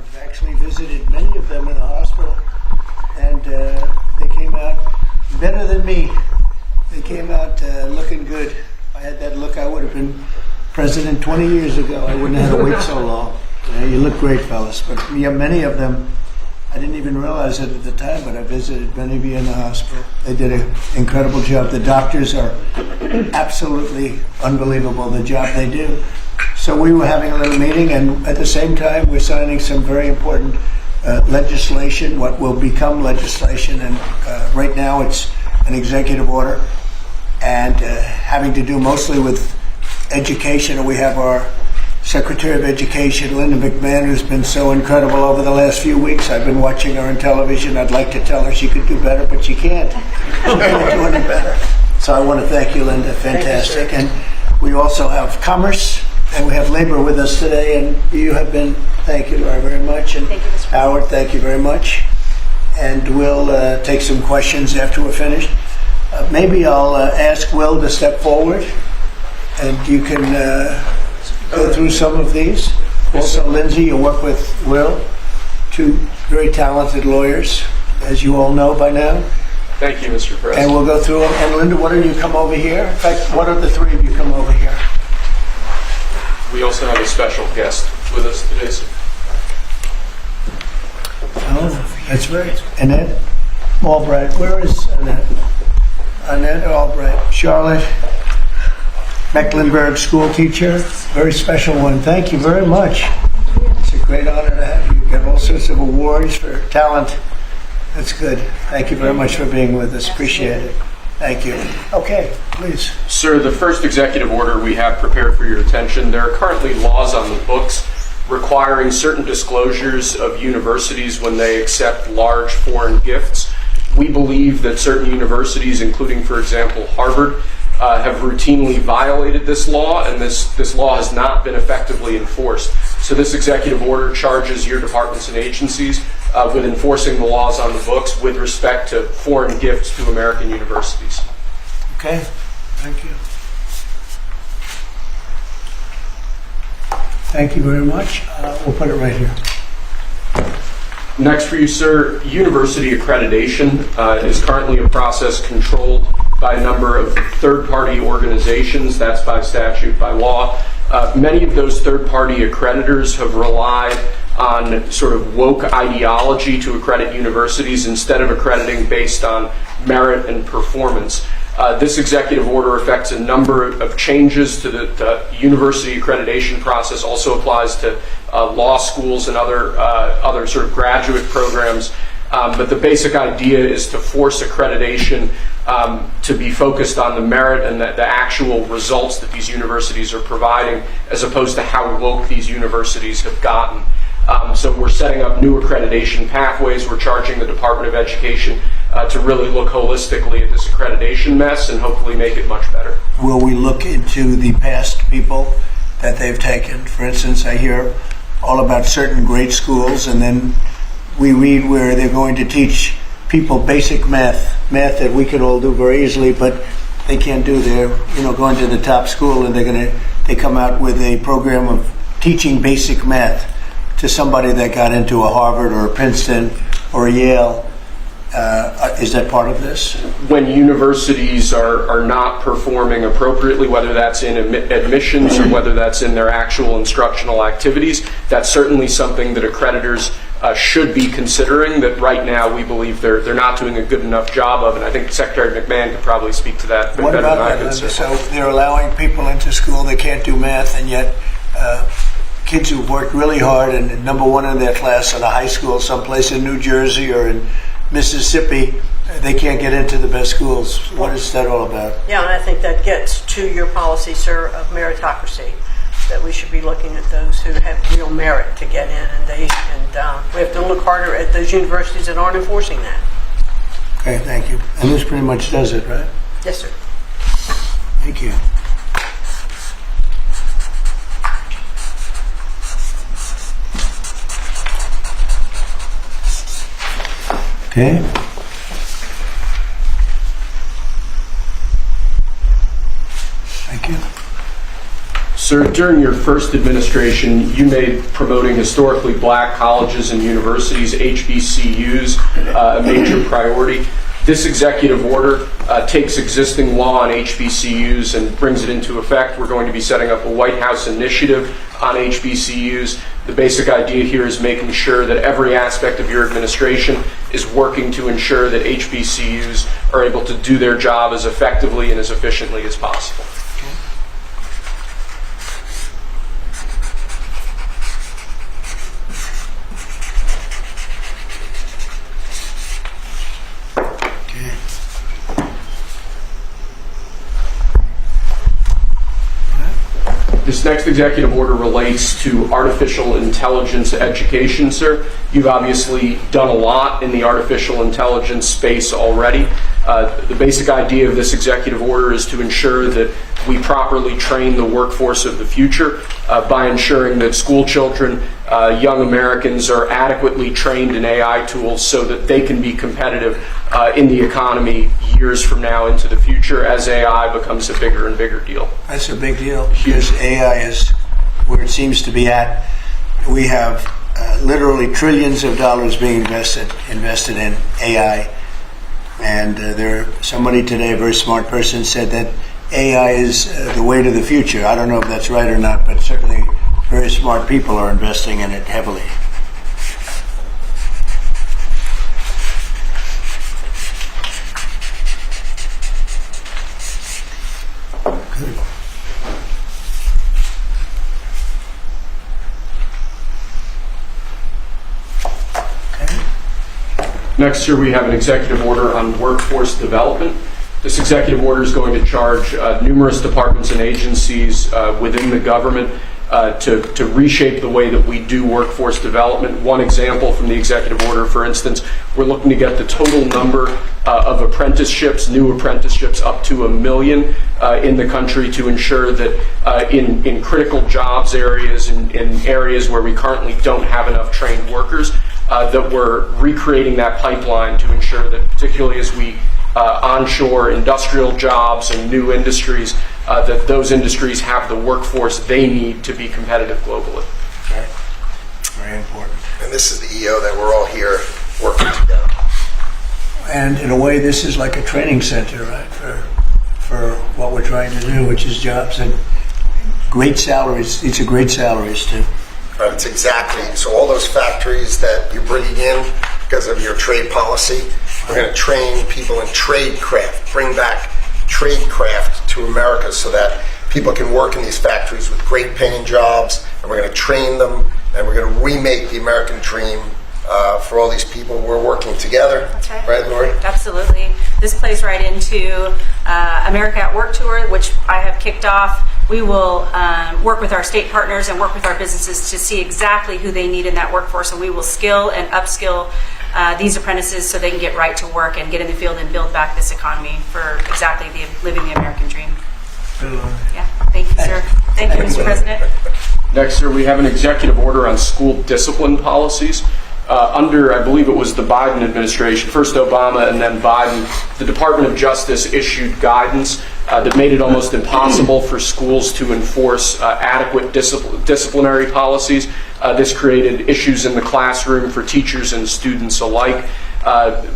I've actually visited many of them in the hospital, and they came out better than me. They came out looking good. If I had that look, I would have been president 20 years ago. I wouldn't have had to wait so long. You look great, fellas. But many of them, I didn't even realize it at the time, but I visited many of you in the hospital. They did an incredible job. The doctors are absolutely unbelievable, the job they do. So we were having a little meeting, and at the same time, we're signing some very important legislation, what will become legislation. And right now, it's an executive order, and having to do mostly with education. And we have our Secretary of Education, Linda McMahon, who's been so incredible over the last few weeks. I've been watching her on television. I'd like to tell her she could do better, but she can't. She's doing it better. So I want to thank you, Linda. Fantastic. And we also have Commerce, and we have Labor with us today. And you have been, thank you very much. And thank you, Mr. Howard, thank you very much. And we'll take some questions after we're finished. Maybe I'll ask Will to step forward, and you can go through some of these. Also, Lindsay, you work with Will, two very talented lawyers, as you all know by now. Thank you, Mr. President. And we'll go through them. And Linda, why don't you come over here? In fact, why don't the three of you come over here? We also have a special guest with us today, sir. Oh, that's right. Annette Albright. Where is Annette? Annette Albright. Charlotte Mecklenburg, school teacher. Very special one. Thank you very much. It's a great honor to have you. You have all sorts of awards for talent. That's good. Thank you very much for being with us. Appreciate it. Thank you. Okay, please. Sir, the first executive order we have prepared for your attention, there are currently laws on the books requiring certain disclosures of universities when they accept large foreign gifts. We believe that certain universities, including, for example, Harvard, have routinely violated this law, and this law has not been effectively enforced. So this executive order charges your departments and agencies with enforcing the laws on the books with respect to foreign gifts to American universities. Okay, thank you. Thank you very much. We'll put it right here. Next for you, sir, university accreditation is currently a process controlled by a number of third-party organizations. That's by statute, by law. Many of those third-party accreditors have relied on sort of woke ideology to accredit universities instead of accrediting based on merit and performance. This executive order affects a number of changes to the university accreditation process, also applies to law schools and other sort of graduate programs. But the basic idea is to force accreditation to be focused on the merit and the actual results that these universities are providing, as opposed to how woke these universities have gotten. So we're setting up new accreditation pathways. We're charging the Department of Education to really look holistically at this accreditation mess and hopefully make it much better. Will we look into the past people that they've taken? For instance, I hear all about certain great schools, and then we read where they're going to teach people basic math that we can all do very easily, but they can't do. They're going to the top school, and they come out with a program of teaching basic math to somebody that got into a Harvard or a Princeton or a Yale. Is that part of this? When universities are not performing appropriately, whether that's in admissions or whether that's in their actual instructional activities, that's certainly something that accreditors should be considering, that right now we believe they're not doing a good enough job of, and I think Secretary McMahon could probably speak to that better than I could. So they're allowing people into school that can't do math, and yet kids who've worked really hard and number one in their class in a high school someplace in New Jersey or in Mississippi, they can't get into the best schools. What is that all about? Yeah, and I think that gets to your policy, sir, of meritocracy, that we should be looking at those who have real merit to get in, and we have to look harder at those universities that aren't enforcing that. Okay, thank you. And this pretty much does it, right? Yes, sir. Thank you. Okay. So Sir, during your first administration, you made promoting historically black colleges and universities, HBCUs, a major priority. This executive order takes existing law on HBCUs and brings it into effect. We're going to be setting up a White House initiative on HBCUs. The basic idea here is making sure that every aspect of your administration is working to ensure that HBCUs are able to do their job as effectively and as efficiently as possible. This next executive order relates to artificial intelligence education, sir. You've obviously done a lot in the artificial intelligence space already. The basic idea of this executive order is to ensure that we properly train the workforce of the future by ensuring that school children, young Americans are adequately trained in AI tools so that they can be competitive in the economy years from now into the future as AI becomes a bigger and bigger deal. That's a big deal because AI is where it seems to be at. We have literally trillions of dollars being invested in AI. And somebody today, a very smart person, said that AI is the way to the future. I don't know if that's right or not, but certainly very smart people are investing in it heavily. Good. Next, sir, we have an executive order on workforce development. This executive order is going to charge numerous departments and agencies within the government to reshape the way that we do workforce development. One example from the executive order, for instance, we're looking to get the total number of apprenticeships, new apprenticeships, up to 1 million in the country to ensure that in critical jobs areas, in areas where we currently don't have enough trained workers, that we're recreating that pipeline to ensure that, particularly as we onshore industrial jobs and new industries, that those industries have the workforce they need to be competitive globally. Okay. Very important. And this is the EO that we're all here working together. And in a way, this is like a training center, right, for what we're trying to do, which is jobs and great salaries. These are great salaries, too. Right, it's exactly. So all those factories that you're bringing in because of your trade policy, we're going to train people in trade craft, bring back trade craft to America so that people can work in these factories with great paying jobs, and we're going to train them, and we're going to remake the American dream for all these people. We're working together. That's right. Right, Lori? Absolutely. This plays right into America at Work Tour, which I have kicked off. We will work with our state partners and work with our businesses to see exactly who they need in that workforce, and we will skill and upskill these apprentices so they can get right to work and get in the field and build back this economy for exactly living the American dream. Yeah. Thank you, sir. Thank you, Mr. President. Next, sir, we have an executive order on school discipline policies. Under, I believe it was the Biden administration, first Obama and then Biden, the Department of Justice issued guidance that made it almost impossible for schools to enforce adequate disciplinary policies. This created issues in the classroom for teachers and students alike.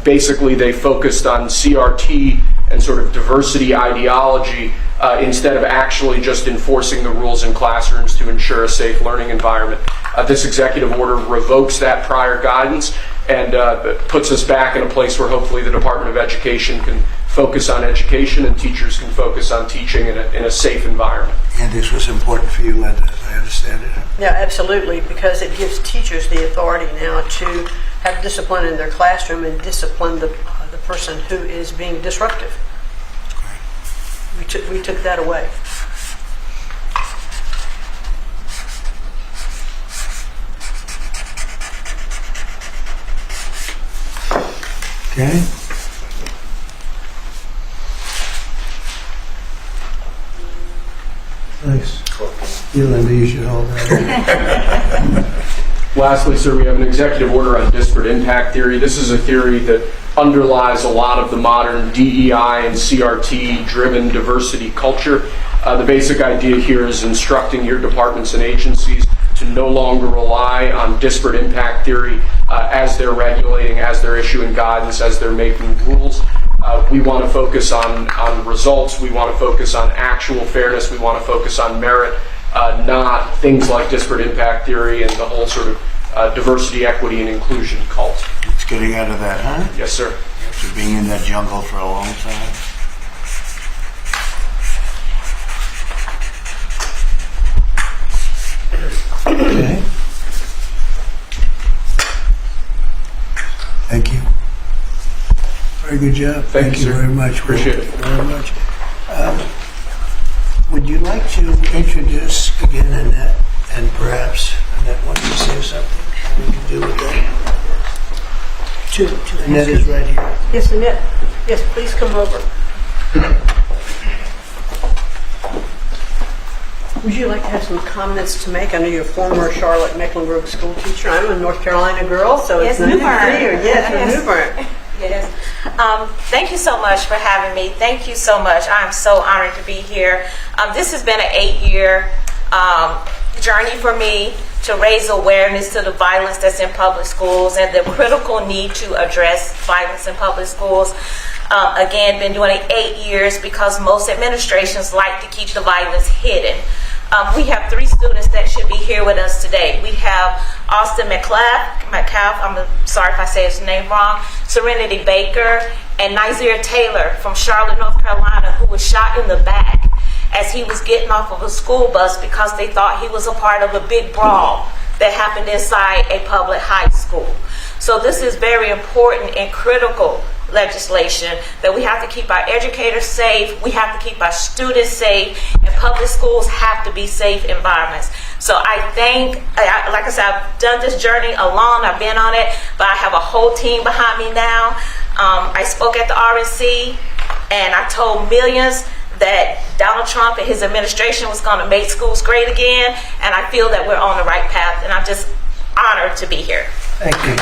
Basically, they focused on CRT and sort of diversity ideology instead of actually just enforcing the rules in classrooms to ensure a safe learning environment. This executive order revokes that prior guidance and puts us back in a place where hopefully the Department of Education can focus on education and teachers can focus on teaching in a safe environment. And this was important for you, Linda, as I understand it. Yeah, absolutely, because it gives teachers the authority now to have discipline in their classroom and discipline the person who is being disruptive. We took that away. Okay. Thanks. Cool. You, Linda, you should hold that. Lastly, sir, we have an executive order on disparate impact theory. This is a theory that underlies a lot of the modern DEI and CRT-driven diversity culture. The basic idea here is instructing your departments and agencies to no longer rely on disparate impact theory as they're regulating, as they're issuing guidance, as they're making rules. We want to focus on results. We want to focus on actual fairness. We want to focus on merit, not things like disparate impact theory and the whole sort of diversity, equity, and inclusion cult. It's getting out of that, huh? Yes, sir. After being in that jungle for a long time. Okay. Thank you. Very good job. Thank you, sir. Very much. Appreciate it. Very much. Would you like to introduce again Annette, and perhaps Annette wants to say something? We can do with that. Annette is right here. Yes, Annette. Yes, please come over. Would you like to have some comments to make? I know you're a former Charlotte Mecklenburg school teacher. I'm a North Carolina girl, so it's nice to be here. Yes, from New Bern. Yes. Thank you so much for having me. Thank you so much. I'm so honored to be here. This has been an 8-year journey for me to raise awareness to the violence that's in public schools and the critical need to address violence in public schools. Again, been doing it 8 years because most administrations like to keep the violence hidden. We have 3 students that should be here with us today. We have Austin McCalf, I'm sorry if I say his name wrong, Serenity Baker, and Nizir Taylor from Charlotte, North Carolina, who was shot in the back as he was getting off of a school bus because they thought he was a part of a big brawl that happened inside a public high school. So this is very important and critical legislation that we have to keep our educators safe, we have to keep our students safe, and public schools have to be safe environments. So I think, like I said, I've done this journey alone, I've been on it, but I have a whole team behind me now. I spoke at the RNC and I told millions that Donald Trump and his administration was going to make schools great again, and I feel that we're on the right path, and I'm just honored to be here. Thank you.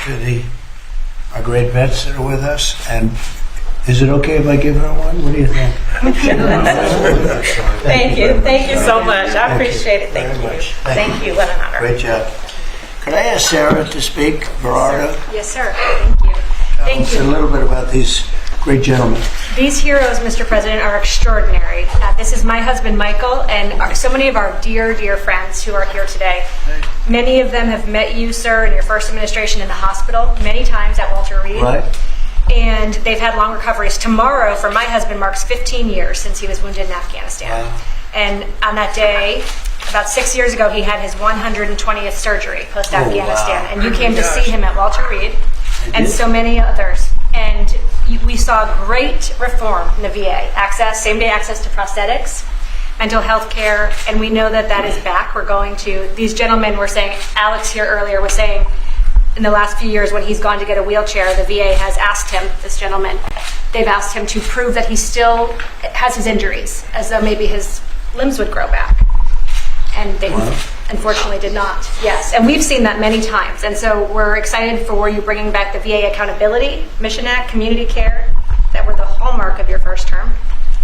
To our great vets that are with us, and is it okay if I give her one? What do you think? Thank you so much. I appreciate it. Thank you. Thank you. What an honor. Great job. Could I ask Sarah to speak? Gerardo? Yes, sir. Thank you. Tell us a little bit about these great gentlemen. These heroes, Mr. President, are extraordinary. This is my husband, Michael, and so many of our dear, dear friends who are here today. Many of them have met you, sir, in your first administration in the hospital, many times at Walter Reed. Right. And they've had long recoveries. Tomorrow, for my husband, marks 15 years since he was wounded in Afghanistan. Wow. And on that day, about 6 years ago, he had his 120th surgery post-Afghanistan. wow. And you came to see him at Walter Reed, and so many others. And we saw great reform in the VA. Access, same-day access to prosthetics, mental health care, and we know that that is back. We're going to, these gentlemen were saying, Alex here earlier was saying, in the last few years when he's gone to get a wheelchair, the VA has asked him, this gentleman, they've asked him to prove that he still has his injuries, as though maybe his limbs would grow back. And they unfortunately did not. Yes, and we've seen that many times. And so we're excited for you bringing back the VA Accountability, Mission Act, community care, that were the hallmark of your first term.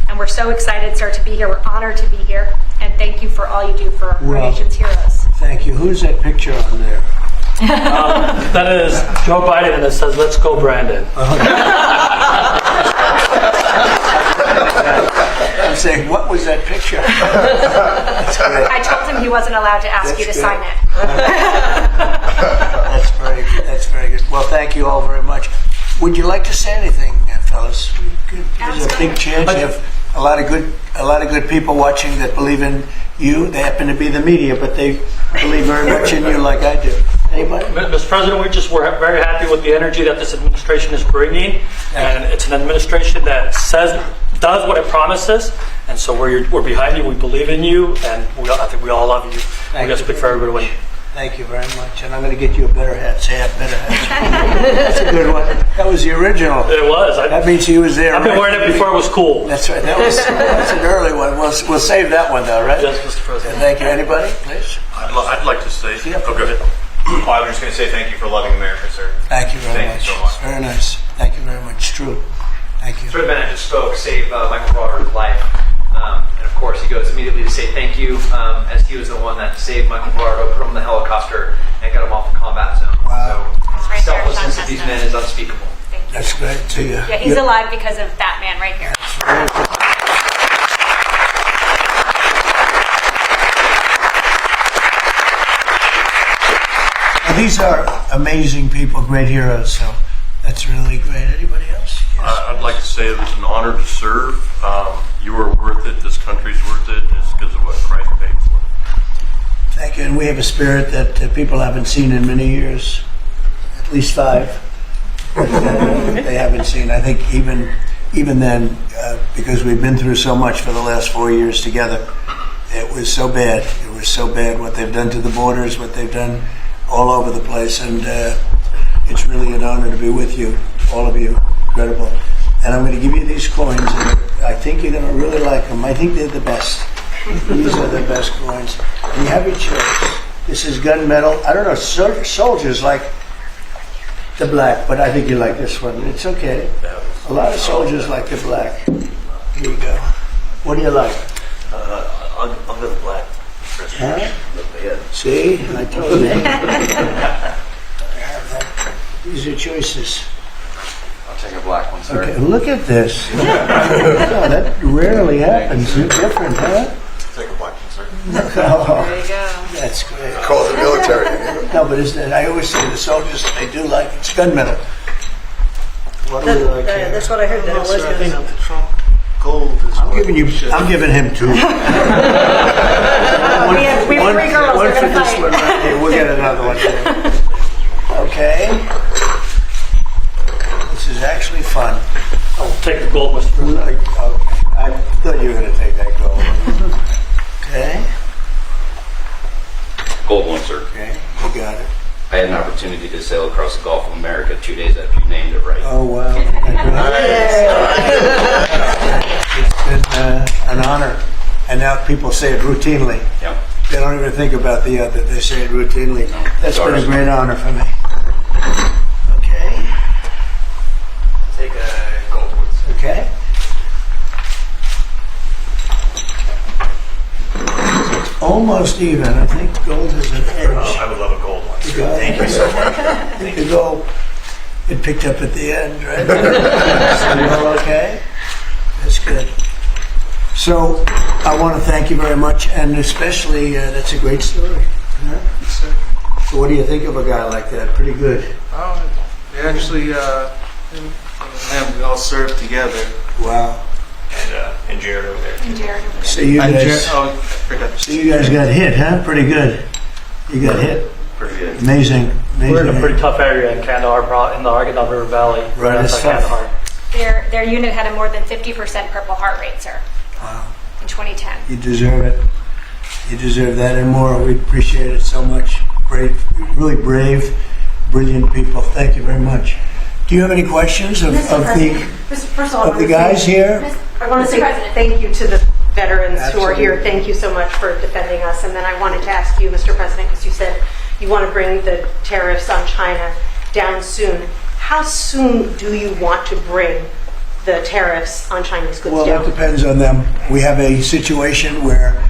And we're so excited, sir, to be here. We're honored to be here. And thank you for all you do for our nation's heroes. Thank you. Who's that picture on there? That is Joe Biden, and it says, "Let's go, Brandon." I'm saying, what was that picture? That's great. I told him he wasn't allowed to ask you to good. sign it. That's very good. That's very good. Well, thank you all very much. Would you like to say anything, fellas? There's a big chance. You have a lot of good people watching that believe in you. They happen to be the media, but they believe very much in you, like I do. Anybody? Mr. President, we're very happy with the energy that this administration is bringing, and it's an administration that does what it promises, and so we're behind you. We believe in you, and I think we all love you. We're going to speak for everybody. Thank you very much, and I'm going to get you a better hat. Say a better hat. That's a good one. That was the original. It was. That means he was there. I've been wearing it before it was cool. That's right. That's an early one. We'll save that one though, right? Yes, Mr. President. Thank you. Anybody, please? I'd like to say. Oh, go ahead. Oh, I was just going to say thank you for loving America, sir. Thank you very Thank much. you so much. Very nice. Thank you very much. True. Thank you. Fred Bennett just spoke, saved Michael Broder's life. And of course, he goes immediately to say thank you, as he was the one that saved Michael Broder, put him in the helicopter, and got him off the combat zone. Wow. So, Right there, selflessness Sean of these Chestnut. men is unspeakable. Thank you. That's great to you. Yeah, he's alive because of that man right here. Well, these are amazing people, great heroes, so that's really great. Anybody else? Yes. I'd like to say it was an honor to serve. You were worth it. This country's worth it. It's because of what Christ paid for. Thank you. And we have a spirit that people haven't seen in many years, at least 5. They haven't seen. I think even then, because we've been through so much for the last 4 years together, it was so bad. It was so bad what they've done to the borders, what they've done all over the place, and it's really an honor to be with you, all of you. Incredible. And I'm going to give you these coins, and I think you're going to really like them. I think they're the best. These are the best coins. And you have your choice. This is gunmetal. I don't know, soldiers like the black, but I think you like this one. It's okay. A lot of soldiers like the black. Here you go. What do you like? I'll go the black. Huh? See? I told you. These are choices. I'll take a black one, sir. Okay, look at this. Oh, that rarely happens. You're different, huh? Take a black one, sir. Oh, There you go. that's great. Call it the military. No, but isn't it, I always say the soldiers, they do like, it's gunmetal. What do we like here? That's what I heard, that it was I think gunmetal. the Trump gold is I'm giving him 2. We have 3 girls. One They're for going to this one fight. right here. We'll get another one too. Okay. This is actually fun. I'll take the gold, Mr. President. Okay. I thought you were going to take that gold. Okay. Gold one, sir. Okay. You got it. I had an opportunity to sail across the Gulf of America 2 days after you named it right. Oh, wow. It's been an honor. And now people say it routinely. Yep. They don't even think about the other. They say it routinely. That's been a ours. great honor for me. Okay. Take a gold one, sir. Okay. Almost even. I think gold is an edge. I would love a gold one, sir. Gold. Thank you so much. I think the gold it picked up at the end, right? So you're all okay? That's good. So I want to thank you very much, and especially that's a great story. Yeah? So what do you think of a guy like that? Pretty good. They actually, we all served together. Wow. And Jared over there. And Jared over there. So you guys, I forgot. so you guys got hit, huh? Pretty good. You got hit. Pretty good. Amazing. We're in a pretty tough area in Kandahar, in the Arkansas River Valley. Right, it's outside tough. Kandahar. Their unit had a more than 50% Purple Heart rate, sir. Wow. In 2010. You deserve it. You deserve that and more. We appreciate it so much. Brave, really brave, brilliant people. Thank you very much. Do you have any questions of the guys here? I want to say thank you to the veterans who are here. Thank you so much for defending us. And then I wanted to ask you, Mr. President, because you said you want to bring the tariffs on China down soon. How soon do you want to bring the tariffs on Chinese goods Well, down? that depends on them. We have a situation where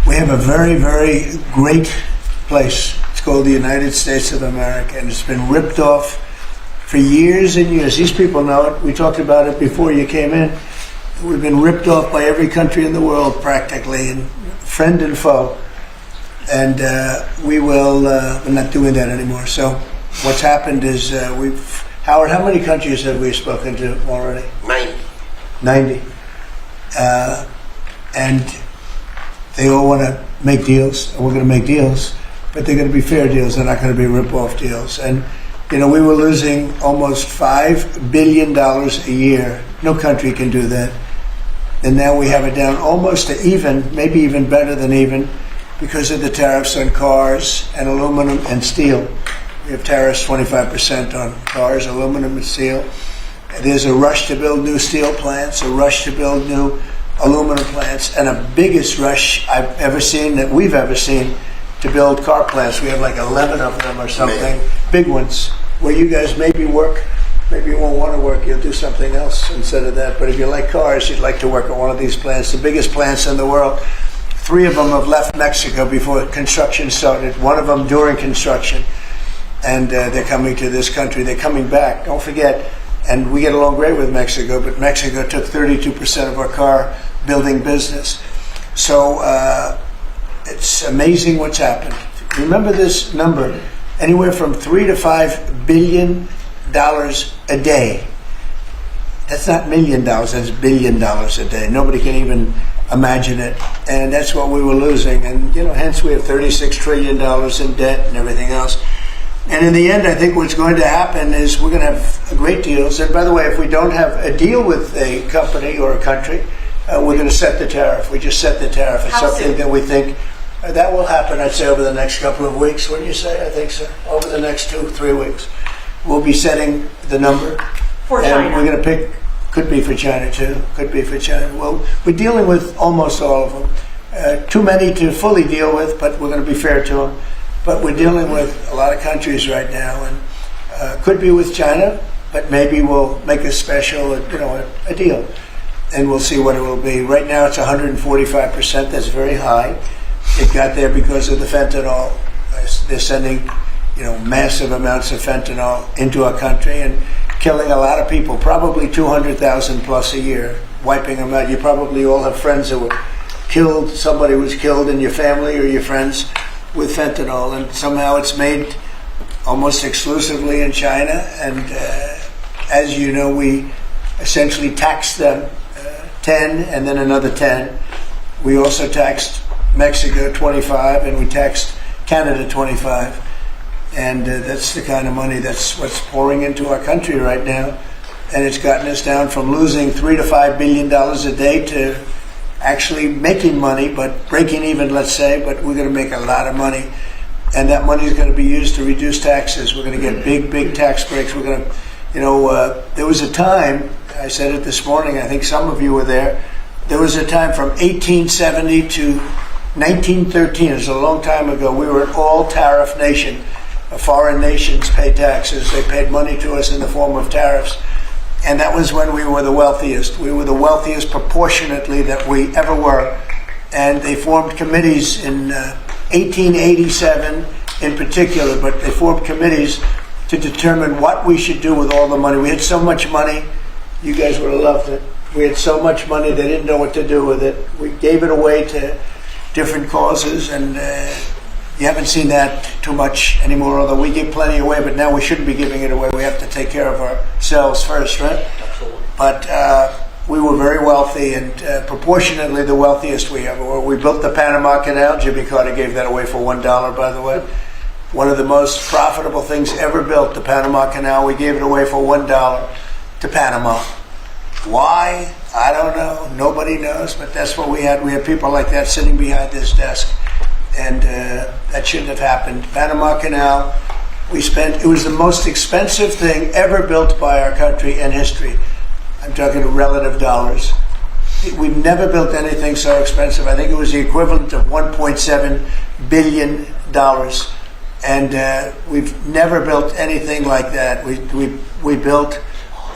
we have a very, very great place. It's called the United States of America, and it's been ripped off for years and years. These people know it. We talked about it before you came in. We've been ripped off by every country in the world practically, and friend and foe. And we're not doing that anymore. So what's happened is Howard, how many countries have we spoken to already? 90. And they all want to make deals, and we're going to make deals, but they're going to be fair deals. They're not going to be rip-off deals. And, we were losing almost $5 billion a year. No country can do that. And now we have it down almost to even, maybe even better than even, because of the tariffs on cars and aluminum and steel. We have tariffs 25% on cars, aluminum and steel. There's a rush to build new steel plants, a rush to build new aluminum plants, and a biggest rush I've ever seen, that we've ever seen, to build car plants. We have like 11 of them or something, big ones, where you guys maybe work. Maybe you won't want to work, you'll do something else instead of that. But if you like cars, you'd like to work at one of these plants, the biggest plants in the world. 3 of them have left Mexico before construction started, 1 of them during construction. And they're coming to this country. They're coming back. Don't forget, and we get along great with Mexico, but Mexico took 32% of our car building business. So it's amazing what's happened. Remember this number, anywhere from $3 to $5 billion a day. That's not $1 million, that's $1 billion a day. Nobody can even imagine it. And that's what we were losing. And, hence we have $36 trillion in debt and everything else. And in the end, I think what's going to happen is we're going to have great deals. And by the way, if we don't have a deal with a company or a country, we're going to set the tariff. We just set the tariff. It's something that we think that will happen, I'd say, over the next couple of weeks. Wouldn't you say? I think so. Over the next 2-3 weeks. We'll be setting the number. For and China. We're going to pick, could be for China too, could be for China. Well, we're dealing with almost all of them. Too many to fully deal with, but we're going to be fair to them. But we're dealing with a lot of countries right now, and could be with China, but maybe we'll make a special, a deal, and we'll see what it will be. Right now, it's 145%. That's very high. It got there because of the fentanyl. They're sending, massive amounts of fentanyl into our country and killing a lot of people. Probably 200,000 plus a year, wiping them out. You probably all have friends that were killed. Somebody was killed in your family or your friends with fentanyl, and somehow it's made almost exclusively in China. And as you know, we essentially taxed them 10 and then another 10. We also taxed Mexico 25, and we taxed Canada 25. And that's the kind of money that's what's pouring into our country right now. And it's gotten us down from losing $3 to $5 billion a day to actually making money, but breaking even, let's say, but we're going to make a lot of money. And that money is going to be used to reduce taxes. We're going to get big tax breaks. We're going to, there was a time, I said it this morning, I think some of you were there, there was a time from 1870 to 1913, it's a long time ago, we were an all-tariff nation. Foreign nations pay taxes. They paid money to us in the form of tariffs. And that was when we were the wealthiest. We were the wealthiest proportionately that we ever were. And they formed committees in 1887 in particular, but they formed committees to determine what we should do with all the money. We had so much money, you guys would have loved it. We had so much money, they didn't know what to do with it. We gave it away to different causes, and you haven't seen that too much anymore, although we give plenty away, but now we shouldn't be giving it away. We have to take care of ourselves first, right? Absolutely. But we were very wealthy, and proportionately the wealthiest we ever were. We built the Panama Canal. Jimmy Carter gave that away for $1, by the way. One of the most profitable things ever built, the Panama Canal. We gave it away for $1 to Panama. Why? I don't know. Nobody knows, but that's what we had. We had people like that sitting behind this desk. And that shouldn't have happened. Panama Canal, it was the most expensive thing ever built by our country in history. I'm talking relative dollars. We've never built anything so expensive. I think it was the equivalent of $1.7 billion. And we've never built anything like that. We built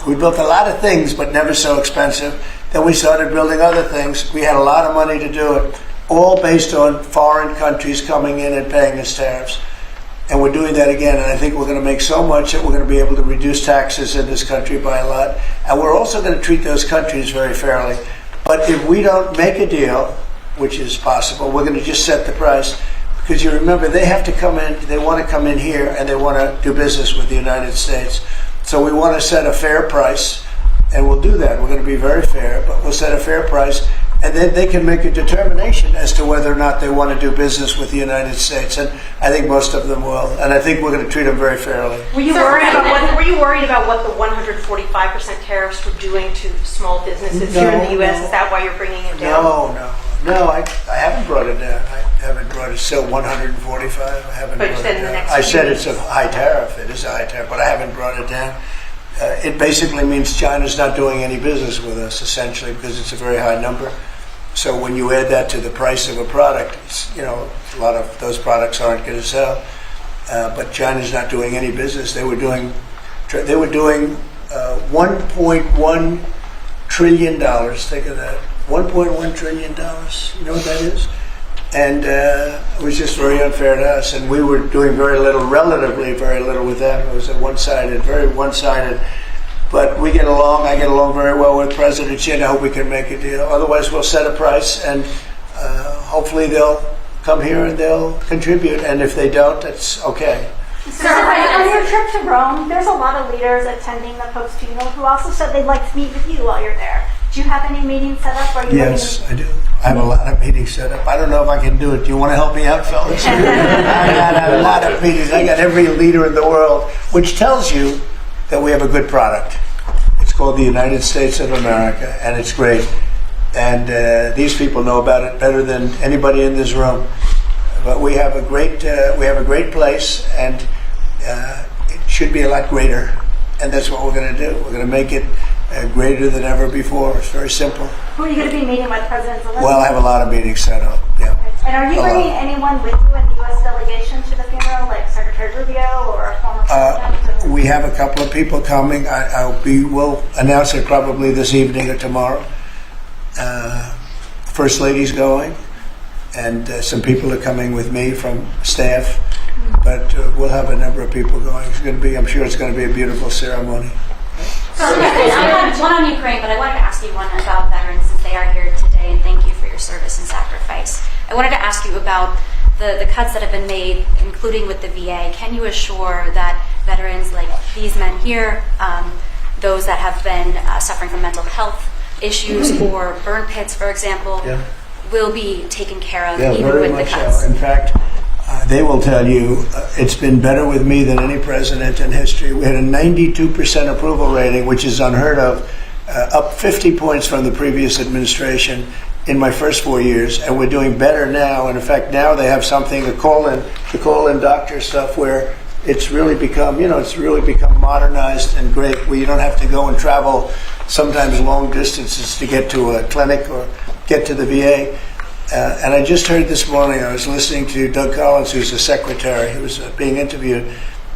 a lot of things, but never so expensive. Then we started building other things. We had a lot of money to do it. All based on foreign countries coming in and paying us tariffs. And we're doing that again, and I think we're going to make so much that we're going to be able to reduce taxes in this country by a lot. And we're also going to treat those countries very fairly. But if we don't make a deal, which is possible, we're going to just set the price. Because you remember, they have to come in, they want to come in here, and they want to do business with the United States. So we want to set a fair price, and we'll do that. We're going to be very fair, but we'll set a fair price. And then they can make a determination as to whether or not they want to do business with the United States. And I think most of them will. And I think we're going to treat them very fairly. Were you worried about what the 145% tariffs were doing to small businesses here in the U.S.? Is that why you're bringing it down? No, I haven't brought it down. I haven't brought it. Still 145. I haven't brought it down. I said it's a high tariff. It is a high tariff, but I haven't brought it down. It basically means China's not doing any business with us, essentially, because it's a very high number. So when you add that to the price of a product, it's, a lot of those products aren't going to sell. But China's not doing any business. They were doing $1.1 trillion. Think of that, $1.1 trillion. You know what that is? And it was just very unfair to us. And we were doing very little, relatively very little with them. It was a one-sided, very one-sided. But we get along. I get along very well with President Xi, and I hope we can make a deal. Otherwise, we'll set a price, and hopefully they'll come here and they'll contribute. And if they don't, that's okay. So on your trip to Rome, there's a lot of leaders attending the Pope's funeral who also said they'd like to meet with you while you're there. Do you have any meetings set up? Or are you Yes, I do. I have a lot of meetings set up. I don't know if I can do it. Do you want to help me out, fellas? I got a lot of meetings. I got every leader in the world, which tells you that we have a good product. It's called the United States of America, and it's great. And these people know about it better than anybody in this room. But we have a great place, and it should be a lot greater. And that's what we're going to do. We're going to make it greater than ever before. It's very simple. Who are you going to be meeting with, President Zelensky? Well, I have a lot of meetings set up. Yeah. And are you bringing anyone with you in the U.S. delegation to the funeral, like Secretary Rubio or a former president? We have a couple of people coming. We'll announce it probably this evening or tomorrow. First Lady's going, and some people are coming with me from staff. But we'll have a number of people going. It's going to be. I'm sure it's going to be a beautiful ceremony. So, I had one on Ukraine, but I wanted to ask you one about veterans since they are here today, and thank you for your service and sacrifice. I wanted to ask you about the cuts that have been made, including with the VA. Can you assure that veterans like these men here, those that have been suffering from mental health issues or burn pits, for example, will be taken care of even with the cuts? So. In fact, they will tell you it's been better with me than any president in history. We had a 92% approval rating, which is unheard of, up 50 points from the previous administration in my first 4 years, and we're doing better now. And in fact, now they have something to call in doctor stuff where it's really become, modernized and great, where you don't have to go and travel sometimes long distances to get to a clinic or get to the VA. And I just heard this morning, I was listening to Doug Collins, who's the secretary, who was being interviewed,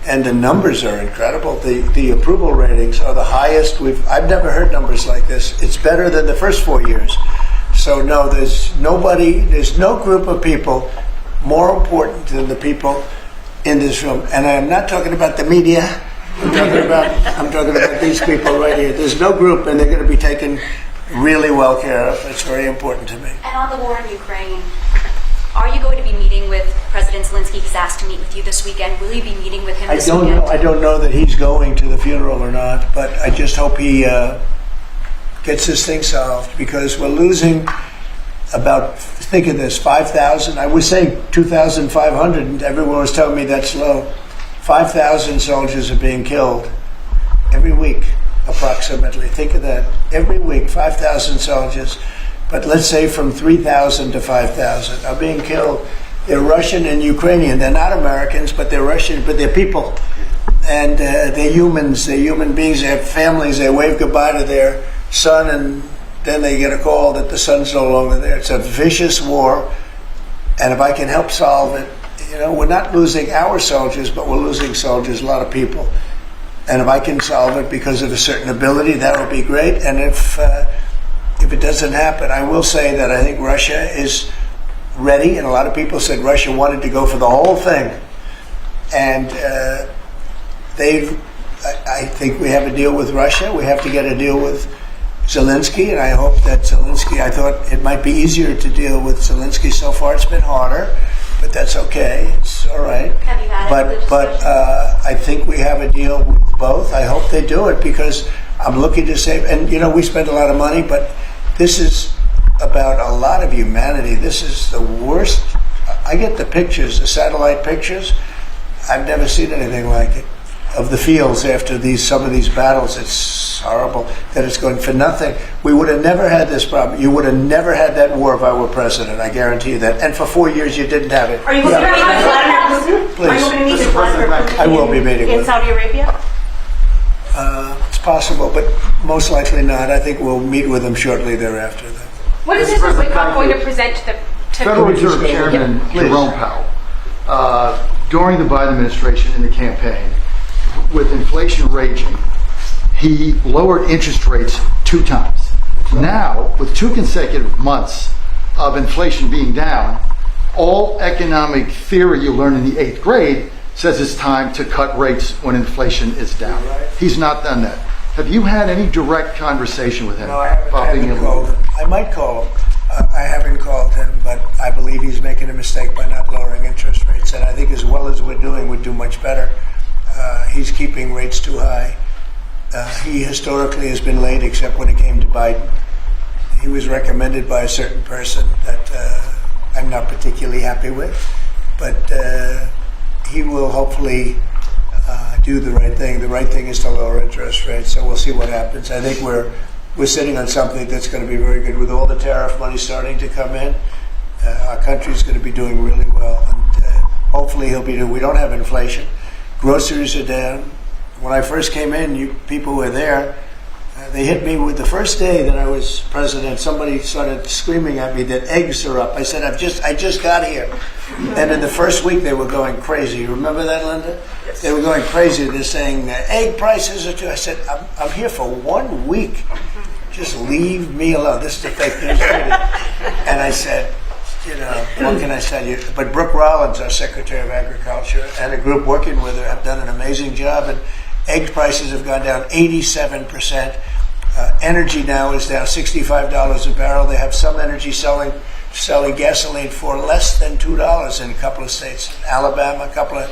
and the numbers are incredible. The approval ratings are the highest I've never heard numbers like this. It's better than the first 4 years. So no, there's no group of people more important than the people in this room. And I'm not talking about the media. I'm talking about these people right here. There's no group, and they're going to be taken really well care of. It's very important to me. And on the war in Ukraine, are you going to be meeting with President Zelensky? He's asked to meet with you this weekend. Will you be meeting with him this weekend? I don't know that he's going to the funeral or not, but I just hope he gets this thing solved, because we're losing about, think of this, 5,000. I was saying 2,500, and everyone was telling me that's low. 5,000 soldiers are being killed every week. Approximately. Think of that. Every week, 5,000 soldiers, but let's say from 3,000 to 5,000 are being killed. They're Russian and Ukrainian. They're not Americans, but they're Russian, but they're people. And they're humans. They're human beings. They have families. They wave goodbye to their son, and then they get a call that the son's no longer there. It's a vicious war, and if I can help solve it, we're not losing our soldiers, but we're losing soldiers, a lot of people. And if I can solve it because of a certain ability, that would be great. And if it doesn't happen, I will say that I think Russia is ready. And a lot of people said Russia wanted to go for the whole thing. And I think we have a deal with Russia. We have to get a deal with Zelensky. And I hope that Zelensky, I thought it might be easier to deal with Zelensky. So far it's been harder. But that's okay. It's all right. Have you had But I think we have a deal with both. I hope they do it, because I'm looking to save. And we spend a lot of money, but this is about a lot of humanity. This is the worst. I get the pictures, the satellite pictures. I've never seen anything like it of the fields after some of these battles. It's horrible that it's going for nothing. We would have never had this problem. You would have never had that war if I were president. I guarantee you that. And for 4 years you didn't have it. Are you going to meet with Vladimir Putin? Please. Are you going to meet with Vladimir Putin? I will be meeting in Saudi Arabia? It's possible, but most likely not. I think we'll meet with him shortly thereafter. What is Mr. Wyckoff going to present to the Federal Reserve Chairman Jerome Powell, during the Biden administration in the campaign, with inflation raging, he lowered interest rates 2 times. Now, with 2 consecutive months of inflation being down, all economic theory you learn in the 8th grade says it's time to cut rates when inflation is down. He's not done that. Have you had any direct conversation with him? No, I haven't called him. I might call him. I haven't called him, but I believe he's making a mistake by not lowering interest rates. And I think as well as we're doing, we'd do much better. He's keeping rates too high. He historically has been late, except when it came to Biden. He was recommended by a certain person that I'm not particularly happy with, but he will hopefully do the right thing. The right thing is to lower interest rates, so we'll see what happens. I think we're sitting on something that's going to be very good. With all the tariff money starting to come in, our country's going to be doing really well, and hopefully he'll be doing. We don't have inflation. Groceries are down. When I first came in, people were there. They hit me with the first day that I was president. Somebody started screaming at me that eggs are up. I said, I just got here. And in the first week, they were going crazy. You remember that, Linda? Yes. They were going crazy. They're saying, egg prices are too. I said, I'm here for 1 week. Just leave me alone. This is the fake news media. And I said, what can I tell you? But Brooke Rollins, our Secretary of Agriculture, and a group working with her have done an amazing job. And egg prices have gone down 87%. Energy now is down $65 a barrel. They have some energy selling gasoline for less than $2 in a couple of states. Alabama, a couple of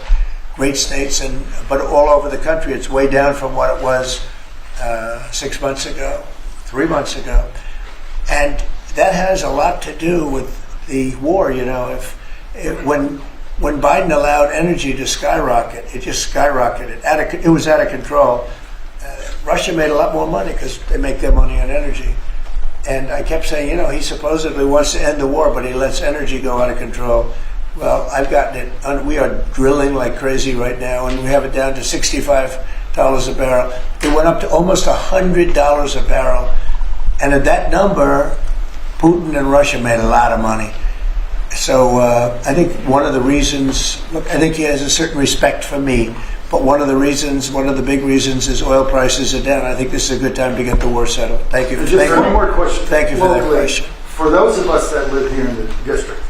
great states, but all over the country, it's way down from what it was 6 months ago, 3 months ago. And that has a lot to do with the war. When Biden allowed energy to skyrocket, it just skyrocketed. It was out of control. Russia made a lot more money because they make their money on energy. And I kept saying, he supposedly wants to end the war, but he lets energy go out of control. Well, I've gotten it. We are drilling like crazy right now, and we have it down to $65 a barrel. It went up to almost $100 a barrel. And at that number, Putin and Russia made a lot of money. So I think one of the reasons, I think he has a certain respect for me, but one of the big reasons is oil prices are down. I think this is a good time to get the war settled. Thank you. One more question. Thank you for that question. For those of us that live here in the district,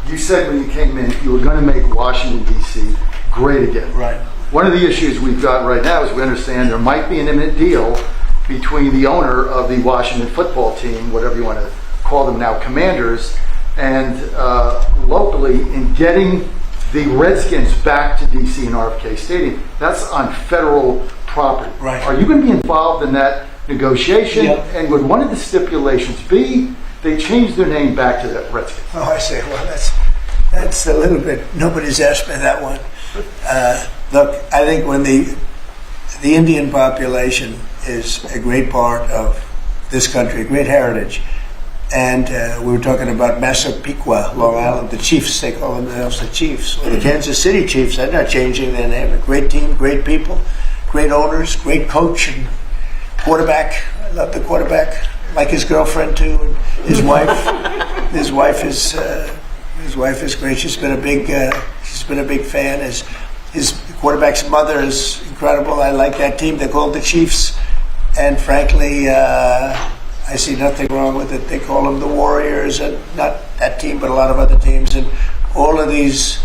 you said when you came in you were going to make Washington, D.C. great again. Right. One of the issues we've got right now is we understand there might be an imminent deal between the owner of the Washington football team, whatever you want to call them now, Commanders, and locally in getting the Redskins back to D.C. and RFK Stadium. That's on federal property. Right. Are you going to be involved in that negotiation? Yeah. And would one of the stipulations be they change their name back to the Redskins? Oh, I say, well, that's a little bit, nobody's asked me that one. Look, I think when the Indian population is a great part of this country, a great heritage. And we were talking about Massapequa, Long Island, the Chiefs, they call themselves the Chiefs. Well, the Kansas City Chiefs, they're not changing their name. A great team, great people, great owners, great coach and quarterback. I love the quarterback, like his girlfriend too, and his wife. His wife is great. She's been a big fan. His quarterback's mother is incredible. I like that team. They're called the Chiefs, and frankly, I see nothing wrong with it. They call them the Warriors, and not that team, but a lot of other teams, and all of these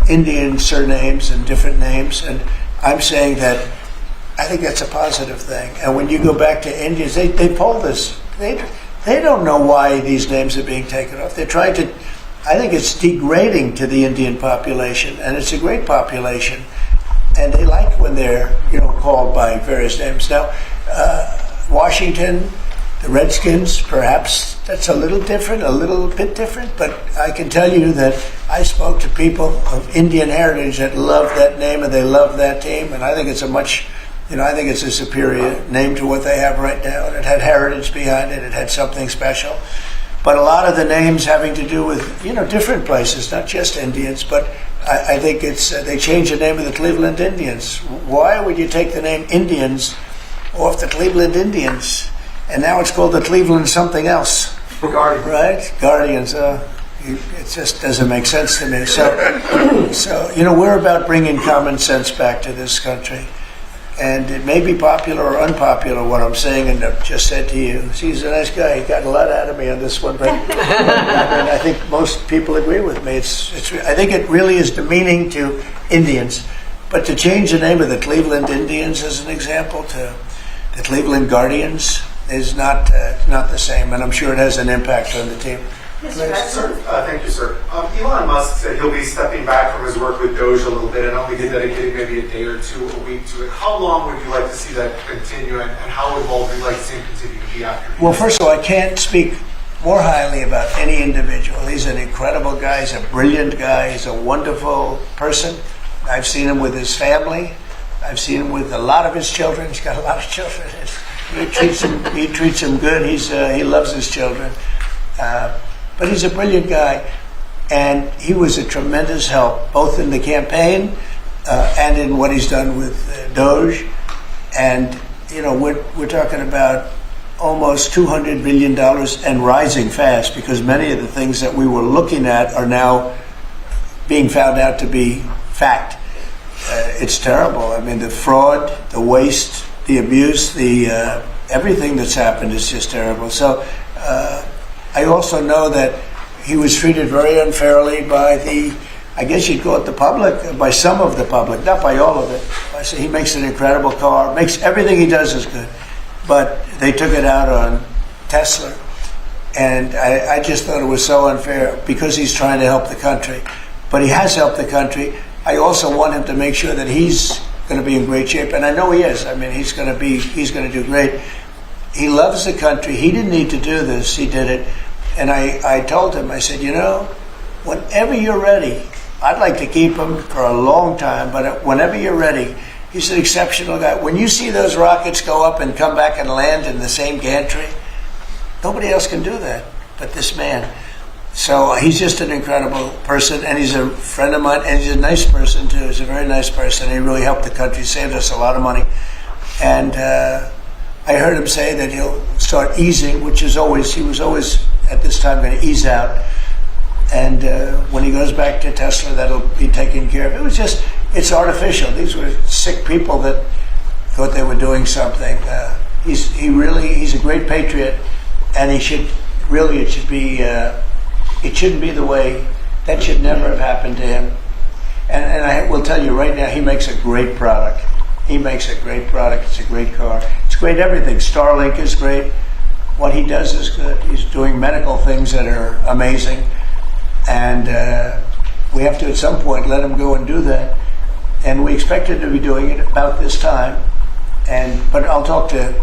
Indian surnames and different names. And I'm saying that I think that's a positive thing. And when you go back to Indians, they poll this. They don't know why these names are being taken off. They're trying to. I think it's degrading to the Indian population, and it's a great population, and they like when they're called by various names. Now, Washington. The Redskins, perhaps that's a little bit different, but I can tell you that I spoke to people of Indian heritage that love that name and they love that team, and I think it's I think it's a superior name to what they have right now, and it had heritage behind it, it had something special. But a lot of the names having to do with, different places, not just Indians, but I think they changed the name of the Cleveland Indians. Why would you take the name Indians off the Cleveland Indians? And now it's called the Cleveland something else. Guardians. Right? Guardians. It just doesn't make sense to me. So, we're about bringing common sense back to this country. And it may be popular or unpopular what I'm saying, and I've just said to you, he's a nice guy. He got a lot out of me on this one, but I think most people agree with me. I think it really is demeaning to Indians. But to change the name of the Cleveland Indians, as an example, to the Cleveland Guardians is not the same, and I'm sure it has an impact on the team. Sir, thank you, sir. Elon Musk said he'll be stepping back from his work with Doge a little bit and only dedicating maybe a day or two a week to it. How long would you like to see that continue, and how involved would you like to see him continue to be after? Well, first of all, I can't speak more highly about any individual. He's an incredible guy. He's a brilliant guy. He's a wonderful person. I've seen him with his family. I've seen him with a lot of his children. He's got a lot of children. He treats them good. He loves his children. But he's a brilliant guy, and he was a tremendous help, both in the campaign and in what he's done with Doge. And, we're talking about almost $200 billion and rising fast, because many of the things that we were looking at are now being found out to be fact. It's terrible. I mean, the fraud, the waste, the abuse, everything that's happened is just terrible. So I also know that he was treated very unfairly by I guess you'd call it the public, by some of the public, not by all of it. I say he makes an incredible car, everything he does is good. But they took it out on Tesla. And I just thought it was so unfair, because he's trying to help the country. But he has helped the country. I also want him to make sure that he's going to be in great shape, and I know he is. I mean, he's going to do great. He loves the country. He didn't need to do this. He did it. And I told him, I said, whenever you're ready, I'd like to keep him for a long time, but whenever you're ready, he's an exceptional guy. When you see those rockets go up and come back and land in the same gantry, nobody else can do that but this man. So he's just an incredible person, and he's a friend of mine, and he's a nice person too. He's a very nice person. He really helped the country, saved us a lot of money. And I heard him say that he'll start easing, he was always at this time going to ease out. And when he goes back to Tesla, that'll be taken care of. It's artificial. These were sick people that thought they were doing something. He's a great patriot, and it shouldn't be the way, that should never have happened to him. And I will tell you right now, he makes a great product. It's a great car. It's great everything. Starlink is great. What he does is good. He's doing medical things that are amazing. And we have to, at some point, let him go and do that. And we expect him to be doing it about this time. But I'll talk to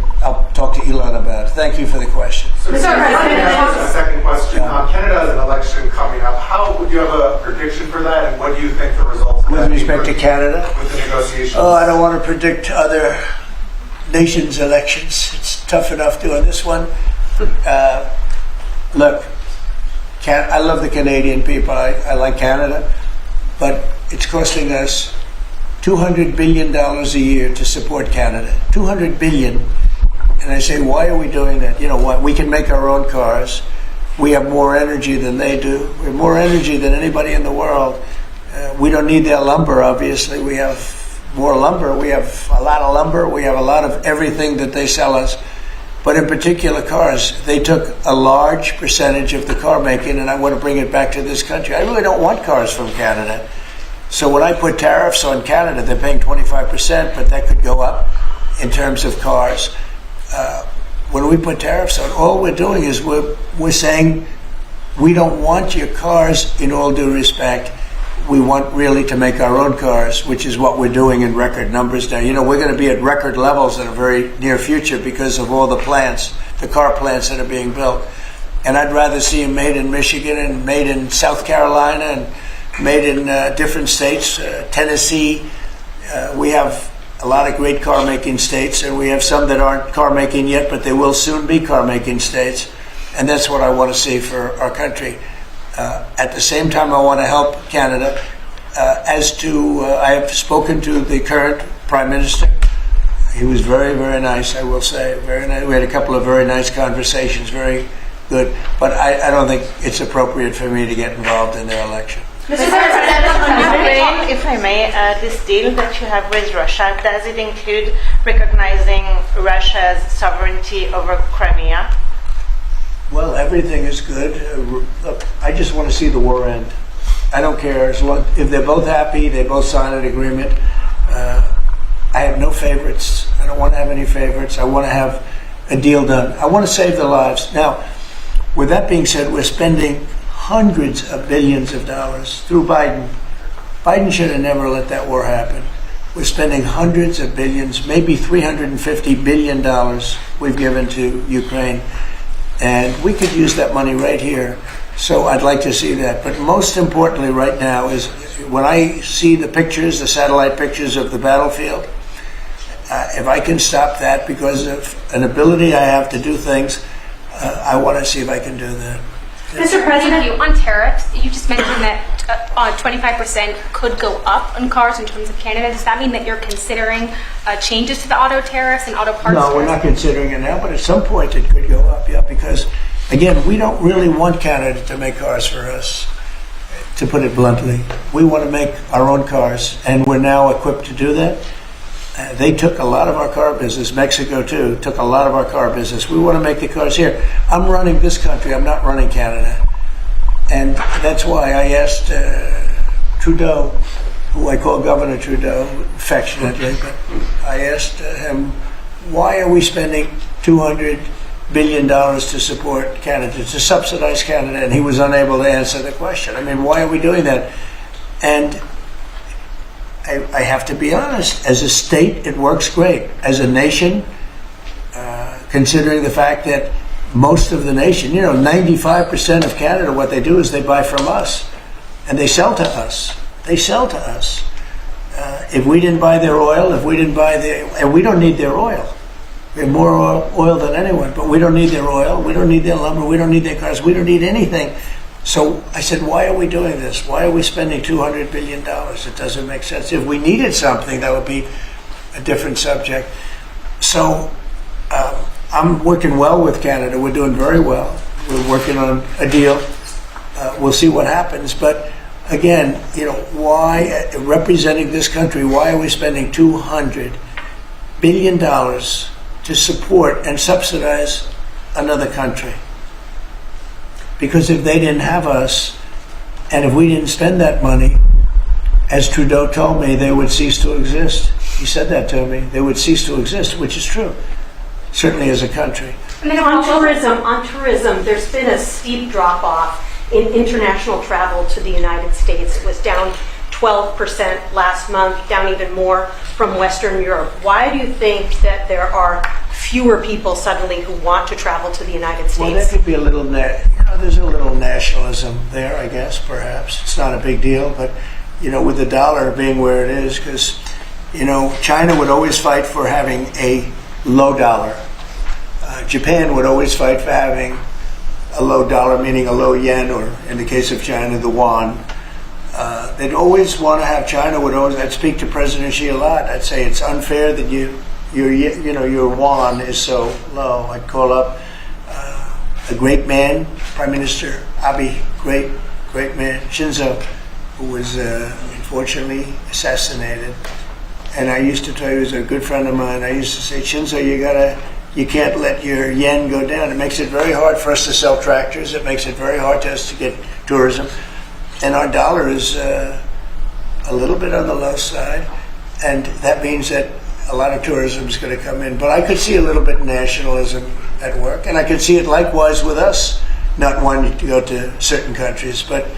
Elon about it. Thank you for the question. So, a second question. Canada has an election coming up. Would you have a prediction for that, and what do you think the results of With respect to Canada? With the negotiations? Oh, I don't want to predict other nations' elections. It's tough enough doing this one. Look, I love the Canadian people. I like Canada. But it's costing us $200 billion a year to support Canada. $200 billion. And I say, why are we doing that? You know what? We can make our own cars. We have more energy than they do. We have more energy than anybody in the world. We don't need their lumber, obviously. We have more lumber. We have a lot of lumber. We have a lot of everything that they sell us. But in particular cars, they took a large percentage of the car making, and I want to bring it back to this country. I really don't want cars from Canada. So when I put tariffs on Canada, they're paying 25%, but that could go up in terms of cars. When we put tariffs on, all we're doing is we're saying we don't want your cars in all due respect. We want really to make our own cars, which is what we're doing in record numbers now. You know, we're going to be at record levels in a very near future because of all the plants, the car plants that are being built. And I'd rather see them made in Michigan and made in South Carolina and made in different states, Tennessee. We have a lot of great car-making states, and we have some that aren't car-making yet, but they will soon be car-making states. And that's what I want to see for our country. At the same time, I want to help Canada. I have spoken to the current Prime Minister. He was very, very nice, I will say. Very nice. We had a couple of very nice conversations, very good. But I don't think it's appropriate for me to get involved in their election. Mr. President, on Ukraine, if I may, this deal that you have with Russia, does it include recognizing Russia's sovereignty over Crimea? Well, everything is good. Look, I just want to see the war end. I don't care. As long, if they're both happy, they both sign an agreement. I have no favorites. I don't want to have any favorites. I want to have a deal done. I want to save the lives. Now, with that being said, we're spending hundreds of billions of dollars through Biden. Biden should have never let that war happen. We're spending hundreds of billions, maybe $350 billion we've given to Ukraine. And we could use that money right here. So I'd like to see that. But most importantly right now is when I see the pictures, the satellite pictures of the battlefield, if I can stop that because of an ability I have to do things, I want to see if I can do that. Mr. President, on tariffs, you just mentioned that 25% could go up on cars in terms of Canada. Does that mean that you're considering changes to the auto tariffs and auto parts? No, we're not considering it now, but at some point it could go up, yeah, because, again, we don't really want Canada to make cars for us, to put it bluntly. We want to make our own cars, and we're now equipped to do that. They took a lot of our car business. Mexico, too, took a lot of our car business. We want to make the cars here. I'm running this country. I'm not running Canada. And that's why I asked Trudeau, who I call Governor Trudeau affectionately, but I asked him, why are we spending $200 billion to support Canada, to subsidize Canada? And he was unable to answer the question. I mean, why are we doing that? And I have to be honest, as a state, it works great. As a nation, considering the fact that most of the nation, 95% of Canada, what they do is they buy from us and they sell to us. They sell to us. If we didn't buy their oil, and we don't need their oil. We have more oil than anyone, but we don't need their oil. We don't need their lumber. We don't need their cars. We don't need anything. So I said, why are we doing this? Why are we spending $200 billion? It doesn't make sense. If we needed something, that would be a different subject. So I'm working well with Canada. We're doing very well. We're working on a deal. We'll see what happens. But again, why, representing this country, why are we spending $200 billion to support and subsidize another country? Because if they didn't have us, and if we didn't spend that money, as Trudeau told me, they would cease to exist. He said that to me. They would cease to exist, which is true, certainly as a country. And then on tourism, there's been a steep drop-off in international travel to the United States. It was down 12% last month, down even more from Western Europe. Why do you think that there are fewer people suddenly who want to travel to the United States? Well, there could be a little, there's a little nationalism there, I guess, perhaps. It's not a big deal, but, with the dollar being where it is, because, China would always fight for having a low dollar. Japan would always fight for having a low dollar, meaning a low yen, or in the case of China, the yuan. They'd always want to have, I'd speak to President Xi a lot. I'd say it's unfair that your yuan is so low. I'd call up a great man, Prime Minister Abe, great man, Shinzo, who was unfortunately assassinated. And I used to tell you, he was a good friend of mine. I used to say, Shinzo, you can't let your yen go down. It makes it very hard for us to sell tractors. It makes it very hard to us to get tourism. And our dollar is a little bit on the low side. And that means that a lot of tourism is going to come in. But I could see a little bit of nationalism at work. And I could see it likewise with us, not wanting to go to certain countries. But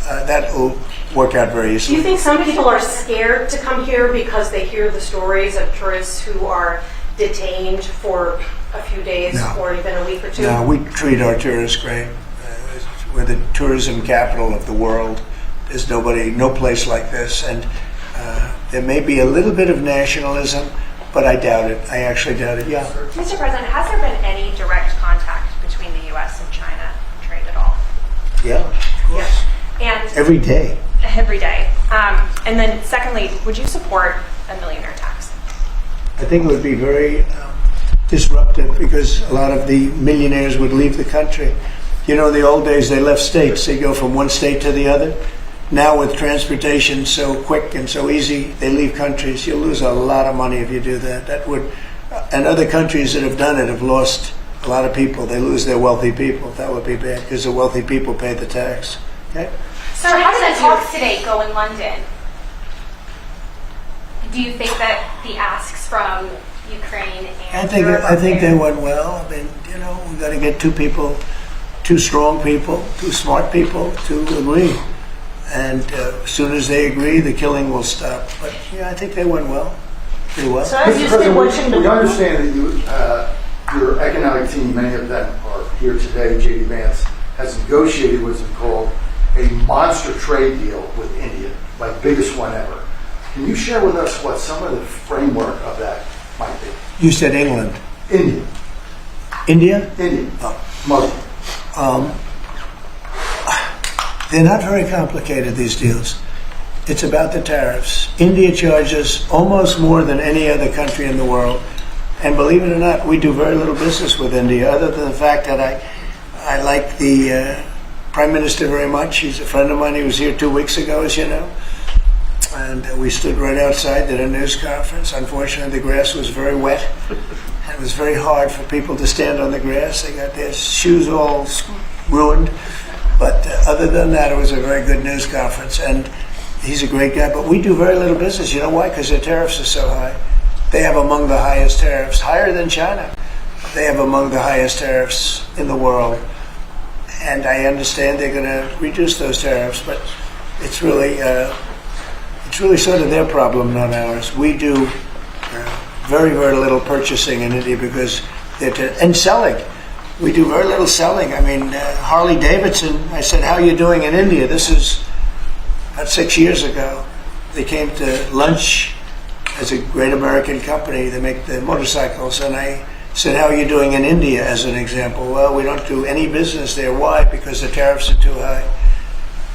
that will work out very easily. Do you think some people are scared to come here because they hear the stories of tourists who are detained for a few days or even a week or two? No, we treat our tourists great. We're the tourism capital of the world. There's no place like this. And there may be a little bit of nationalism, but I doubt it. I actually doubt it, yeah. Mr. President, has there been any direct contact between the U.S. and China trade at all? Yeah, of course. Yeah. And every day. Every day. And then secondly, would you support a millionaire tax? I think it would be very disruptive because a lot of the millionaires would leave the country. You know, in the old days, they left states. They go from one state to the other. Now with transportation so quick and so easy, they leave countries. You'll lose a lot of money if you do that. That would, and other countries that have done it have lost a lot of people. They lose their wealthy people. That would be bad because the wealthy people pay the tax. Okay? So how did the talks today go in London? Do you think that the asks from Ukraine and I think they went well. I mean, you know, we got to get two strong people, two smart people to agree. And as soon as they agree, the killing will stop. But yeah, I think they went well. Pretty well. So as you stay watching we understand that you, your economic team, many of them are here today. J.D. Vance has negotiated what's called a monster trade deal with India, like biggest one ever. Can you share with us what some of the framework of that might be? You said England. India. India? India. Muslim. They're not very complicated, these deals. It's about the tariffs. India charges almost more than any other country in the world. And believe it or not, we do very little business with India, other than the fact that I like the Prime Minister very much. He's a friend of mine. He was here 2 weeks ago, as you know. And we stood right outside, did a news conference. Unfortunately, the grass was very wet. It was very hard for people to stand on the grass. They got their shoes all ruined. But other than that, it was a very good news conference. And he's a great guy. But we do very little business. You know why? Because their tariffs are so high. They have among the highest tariffs, higher than China. They have among the highest tariffs in the world. And I understand they're going to reduce those tariffs. But it's really sort of their problem, not ours. We do very, very little purchasing in India because and selling. We do very little selling. I mean, Harley Davidson, I said, how are you doing in India? This is about 6 years ago. They came to lunch as a great American company. They make the motorcycles. And I said, how are you doing in India, as an example? Well, we don't do any business there. Why? Because the tariffs are too high.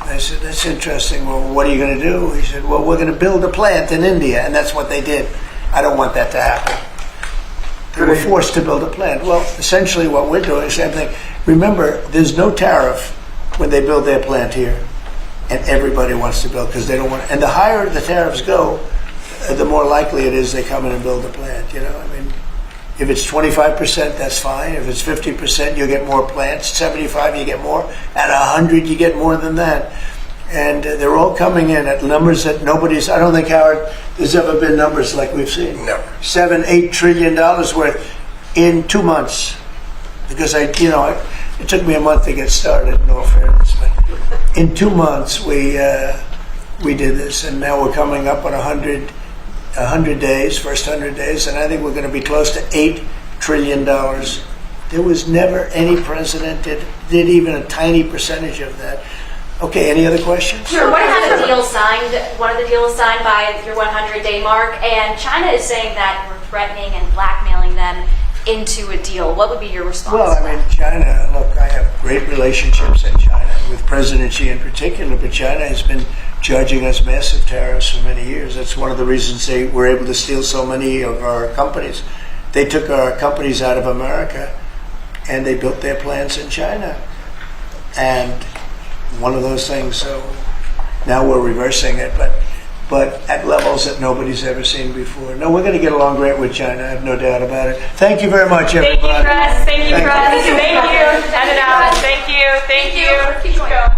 I said, that's interesting. Well, what are you going to do? He said, well, we're going to build a plant in India. And that's what they did. I don't want that to happen. They were forced to build a plant. Well, essentially what we're doing is the same thing. Remember, there's no tariff when they build their plant here. And everybody wants to build because they don't want. And the higher the tariffs go, the more likely it is they come in and build a plant. You know, I mean, if it's 25%, that's fine. If it's 50%, you get more plants. 75, you get more. At 100, you get more than that. And they're all coming in at numbers that I don't think, Howard, there's ever been numbers like we've seen. Never. $7-8 trillion worth in 2 months. Because it took me a month to get started, in all fairness. But in 2 months, we did this. And now we're coming up on 100 days, first 100 days. And I think we're going to be close to $8 trillion. There was never any president that did even a tiny percentage of that. Okay, any other questions? Sure. One of the deals signed by your 100-day mark, and China is saying that we're threatening and blackmailing them into a deal. What would be your response? Well, I mean, China, look, I have great relationships in China, with President Xi in particular, but China has been charging us massive tariffs for many years. That's one of the reasons they were able to steal so many of our companies. They took our companies out of America, and they built their plants in China. And one of those things, so now we're reversing it, but at levels that nobody's ever seen before. No, we're going to get along great with China, I have no doubt about it. Thank you very much, everybody. Thank you, Russ. Thank you, Russ. Thank you. Thank you. Thank you. Keep going.